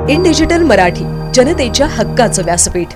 In digital Marathi, जनतेच्या हक्काचं व्यासपीठ।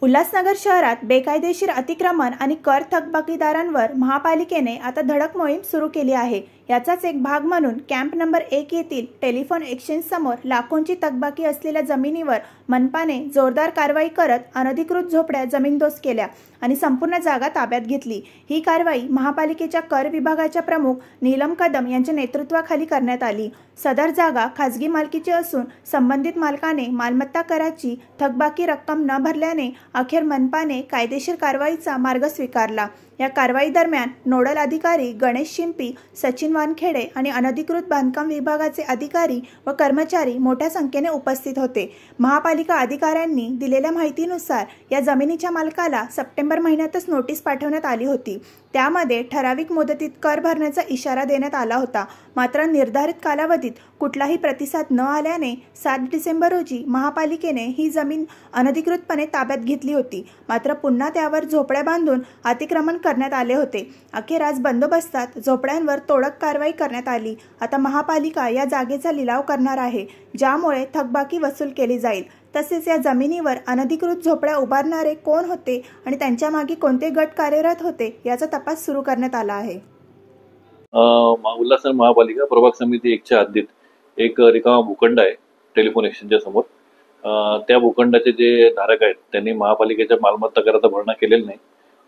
उल्हासनगर शहरात बेकायदेशीर अतिक्रमण आणि कर थकबाकीदारांवर महापालिकेने आता धडक मोहीम सुरू केली आहे। याचाच एक भाग म्हणून कॅम्प नंबर 1 येथील टेलिफोन एक्सचेंज समोर लाखोंची थकबाकी असलेल्या जमिनीवर मनपाने जोरदार कारवाई करत अनधिकृत झोपड्या जमीनदोस्त केल्या आणि संपूर्ण जागा ताब्यात घेतली। ही कारवाई महापालिकेच्या कर विभागाच्या प्रमुख नीलम कदम यांच्या नेतृत्वाखाली करण्यात आली। सदर जागा खासगी मालकीची असून संबंधित मालकाने मालमत्ता कराची थकबाकी रक्कम न भरल्याने अखेर मनपाने कायदेशीर कारवाईचा मार्ग स्वीकारला। या कारवाई दरम्यान नोडल अधिकारी गणेश शिंपी, सचिन वानखेडे आणि अनधिकृत बांधकाम विभागाचे अधिकारी व कर्मचारी मोठ्या संख्येने उपस्थित होते। महापालिका अधिकाऱ्यांनी दिलेल्या माहितीनुसार या जमिनीच्या मालकाला सप्टेंबर महिन्यातच नोटीस पाठवण्यात आली होती। त्यामध्ये ठराविक मुदतीत कर भरण्याचा इशारा देण्यात आला होता। मात्र निर्धारित कालावधीत कुठलाही प्रतिसाद न आल्याने 7 डिसेंबर रोजी महापालिकेने ही जमीन अनधिकृतपणे ताब्यात घेतली होती। मात्र पुन्हा त्यावर झोपड्या बांधून अतिक्रमण करण्यात आले होते। अखेर आज बंदोबस्तात झोपड्यांवर तोडक कारवाई करण्यात आली। आता महापालिका या जागेचा लिलाव करणार आहे, ज्यामुळे थकबाकी वसूल केली जाईल। तसेच या जमिनीवर अनधिकृत झोपड्या उभारणारे कोण होते आणि त्यांच्या मागे कोणते गट कार्यरत होते याचा तपास सुरू करण्यात आला आहे। उल्हासनगर महापालिका प्रभाग समिती 1च्या हद्दीत एक रिकामा भूखंड आहे टेलिफोन एक्सचेंजच्या समोर। त्या भूखंडाचे जे धारक आहेत त्यांनी महापालिकेच्या मालमत्ता कराचा भरणा केलेला नाही,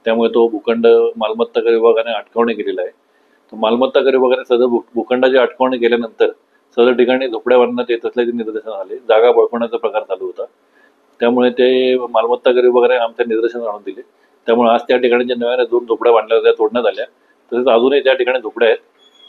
त्यामुळे तो भूखंड मालमत्ता कर विभागाने अटकावणे केलेला आहे। तर मालमत्ता कर विभागाने सदर भूखंडाची अटकावणी केल्यानंतर सदर ठिकाणी झोपड्या बांधण्यात येत असल्याचे निदर्शनास आले। जागा बळकवण्याचा प्रकार चालू होता, त्यामुळे ते मालमत्ता कर विभागाने आमच्या निदर्शनास आणून दिले। त्यामुळे आज त्या ठिकाणी ज्या नव्याने 2 झोपड्या बांधल्या त्या तोडण्यात आल्या। तसेच अजूनही त्या ठिकाणी झोपड्या आहेत,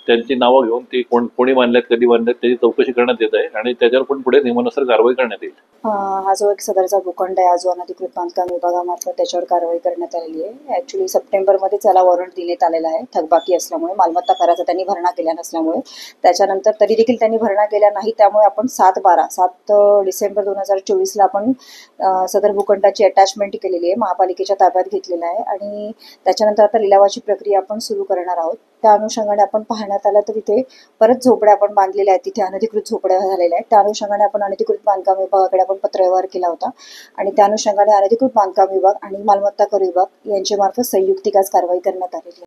त्यांची नावं घेऊन ती कोणी बांधल्यात, कधी बांधल्यात त्याची चौकशी करण्यात येत आहे आणि त्याच्यावर पण पुढे नियमानुसार कारवाई करण्यात येईल। हा जो एक सदरचा भूखंड आहे, जो अनधिकृत बांधकाम विभागामार्फत त्याच्यावर कारवाई करण्यात आलेली आहे। ऍक्च्युली सप्टेंबरमध्ये त्याला वॉरंट देण्यात आलेला आहे थकबाकी असल्यामुळे, मालमत्ता कराचा त्यांनी भरणा केला नसल्यामुळे। त्याच्यानंतर तरी देखील त्यांनी भरणा केला नाही, त्यामुळे आपण 7 डिसेंबर 2024ला आपण सदर भूखंडाची अटॅचमेंट केलेली आहे, महापालिकेच्या ताब्यात घेतलेला आहे आणि त्याच्यानंतर आता लिलावाची प्रक्रिया आपण सुरू करणार आहोत। त्या अनुषंगाने आपण पाहण्यात आलं तर इथे परत झोपड्या आपण बांधलेल्या आहेत, तिथे अनधिकृत झोपड्या झालेल्या आहेत। त्या अनुषंगाने आपण अनधिकृत बांधकाम विभागाकडे आपण पत्रव्यवहार केला होता आणि त्या अनुषंगाने अनधिकृत बांधकाम विभाग आणि मालमत्ता कर विभाग यांच्या मार्फत संयुक्तिक आज कारवाई करण्यात आलेली आहे।